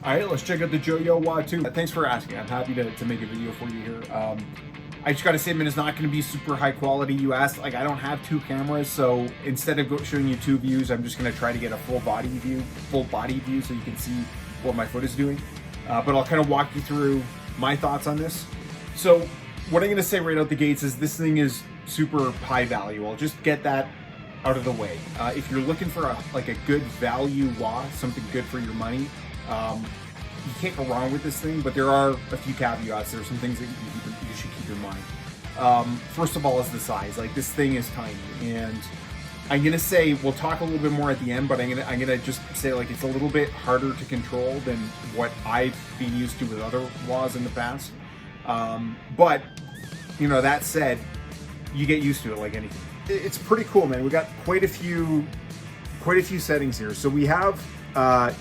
All right, let's check out the JOYO WA 2. Thanks for asking. I'm happy to make a video for you here. I just gotta say, man, it's not gonna be super high quality. You asked, like, I don't have two cameras, so instead of showing you two views, I'm just gonna try to get a full body view so you can see what my foot is doing. But I'll kind of walk you through my thoughts on this. So what I'm gonna say right out the gates is this thing is super high value. I'll just get that out of the way. If you're looking for a good value WA, something good for your money, you can't go wrong with this thing, but there are a few caveats. There are some things that you should keep in mind. First of all is the size. Like, this thing is tiny, and I'm gonna say, we'll talk a little bit more at the end, but I'm gonna just say, like, it's a little bit harder to control than what I've been used to with other WAs in the past. But you know, that said, you get used to it like anything. It's pretty cool, man. We got quite a few settings here. So we have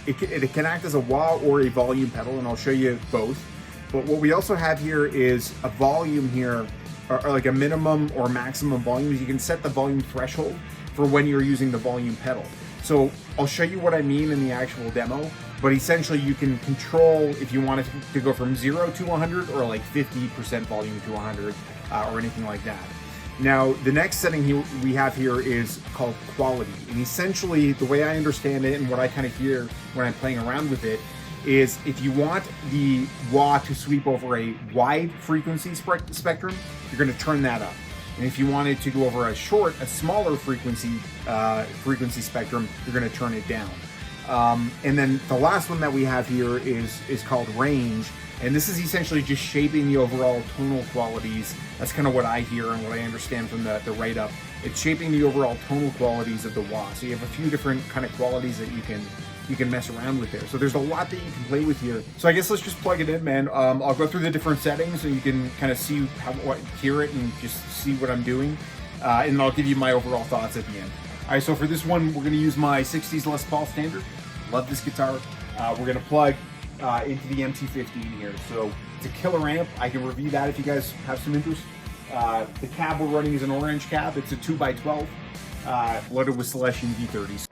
it can act as a wah or a volume pedal, and I'll show you both. But what we also have here is a volume here, or like a minimum or maximum volumes. You can set the volume threshold for when you're using the volume pedal. So I'll show you what I mean in the actual demo, but essentially you can control if you want it to go from 0 to 100 or like 50% volume to 100 or anything like that. Now, the next setting we have here is called quality. And essentially, the way I understand it and what I kind of hear when I'm playing around with it is if you want the wah to sweep over a wide frequency spectrum, you're going to turn that up. And if you want it to go over a smaller frequency spectrum, you're going to turn it down. And then the last one that we have here is called range. And this is essentially just shaping the overall tonal qualities. That's kind of what I hear and what I understand from the write-up. It's shaping the overall tonal qualities of the wah. So you have a few different kind of qualities that you can mess around with there. So there's a lot that you can play with here. So I guess let's just plug it in, man. I'll go through the different settings so you can kind of see hear it and just see what I'm doing. And I'll give you my overall thoughts at the end. All right, so for this one, we're gonna use my 60s Les Paul Standard. Love this guitar. We're gonna plug into the MT15 here. So it's a killer amp. I can review that if you guys have some interest. The cab we're running is an orange cab. It's a 2x12 loaded with Celestion V30s.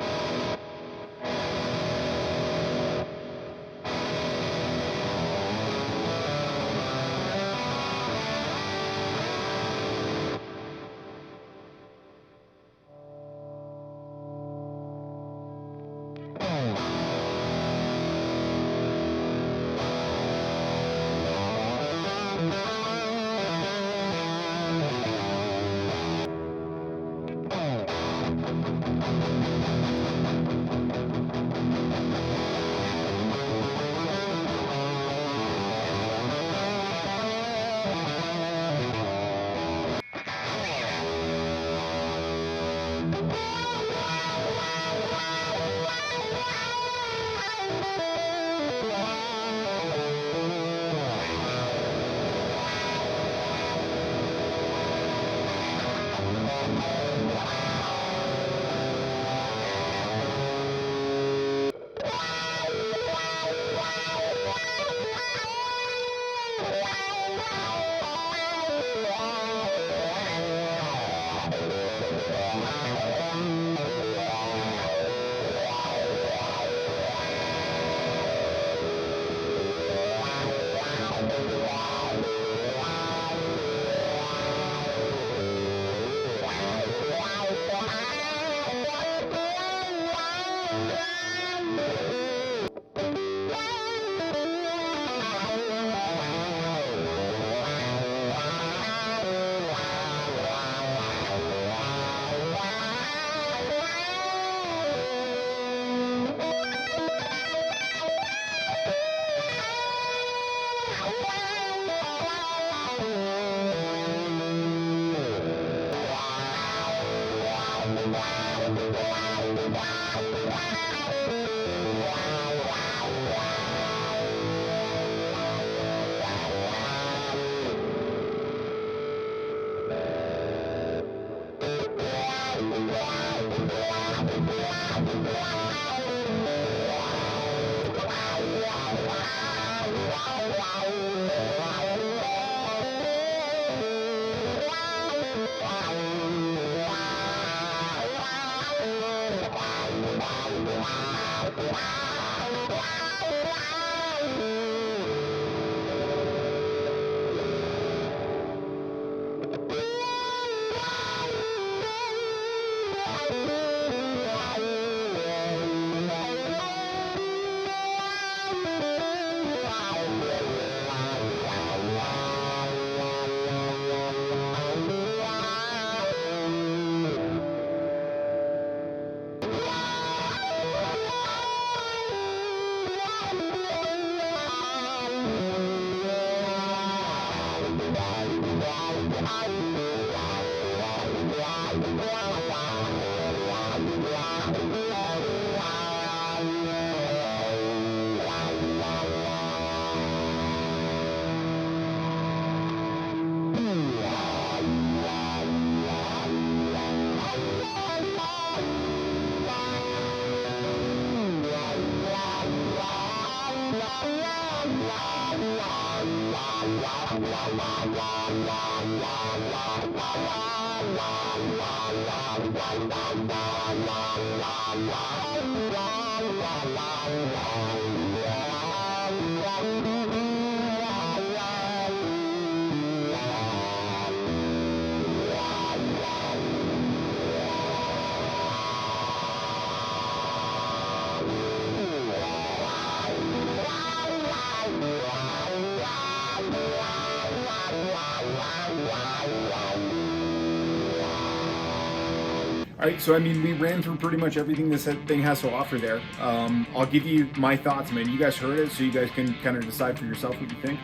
All right, so I mean, we ran through pretty much everything this thing has to offer there. I'll give you my thoughts, man. You guys heard it, so you guys can kind of decide for yourself what you think.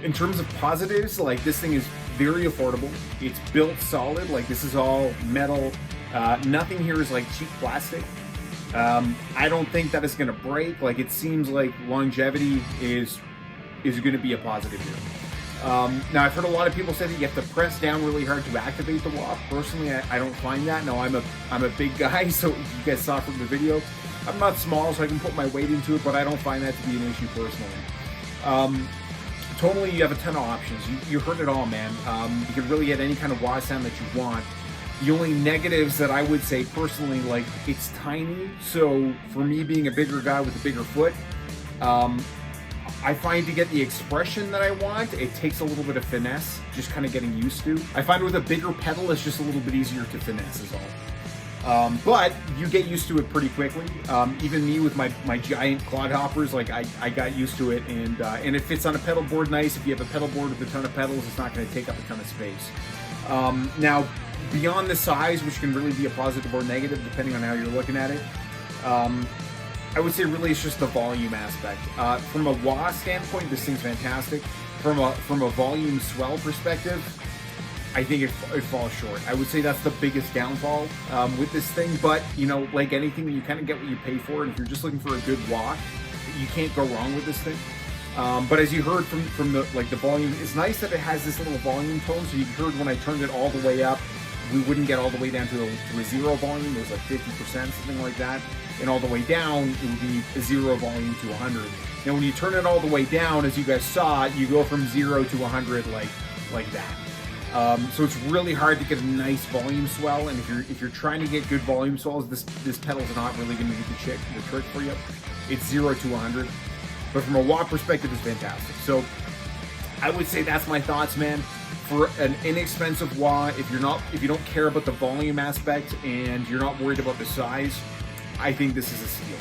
In terms of positives, like, this thing is very affordable. It's built solid. Like, this is all metal. Nothing here is like cheap plastic. I don't think that it's gonna break. Like, it seems like longevity is gonna be a positive here. Now, I've heard a lot of people say that you have to press down really hard to activate the wah. Personally, I don't find that. No, I'm a big guy, so you guys saw from the video. I'm not small, so I can put my weight into it, but I don't find that to be an issue personally. Totally, you have a ton of options. You heard it all, man. You can really get any kind of wah sound that you want. The only negatives that I would say personally, like, it's tiny. So for me, being a bigger guy with a bigger foot, I find to get the expression that I want, it takes a little bit of finesse, just kind of getting used to. I find with a bigger pedal, it's just a little bit easier to finesse is all. But you get used to it pretty quickly. Even me with my giant clodhoppers, like, I got used to it, and it fits on a pedal board nice. If you have a pedal board with a ton of pedals, it's not going to take up a ton of space. Now, beyond the size, which can really be a positive or negative depending on how you're looking at it, I would say really it's just the volume aspect. From a wah standpoint, this thing's fantastic. From a volume swell perspective, I think it falls short. I would say that's the biggest downfall with this thing. But, you know, like anything, you kind of get what you pay for. And if you're just looking for a good wah, you can't go wrong with this thing. But as you heard from the volume, it's nice that it has this little volume tone. So you heard when I turned it all the way up, we wouldn't get all the way down to a zero volume. It was like 50%, something like that. And all the way down, it would be a zero volume to 100. Now, when you turn it all the way down, as you guys saw, you go from 0 to 100 like that. So it's really hard to get a nice volume swell. And if you're trying to get good volume swells, this pedal's not really going to do the trick for you. It's 0 to 100. But from a wah perspective, it's fantastic. So I would say that's my thoughts, man. For an inexpensive wah, if you don't care about the volume aspect and you're not worried about the size, I think this is a steal.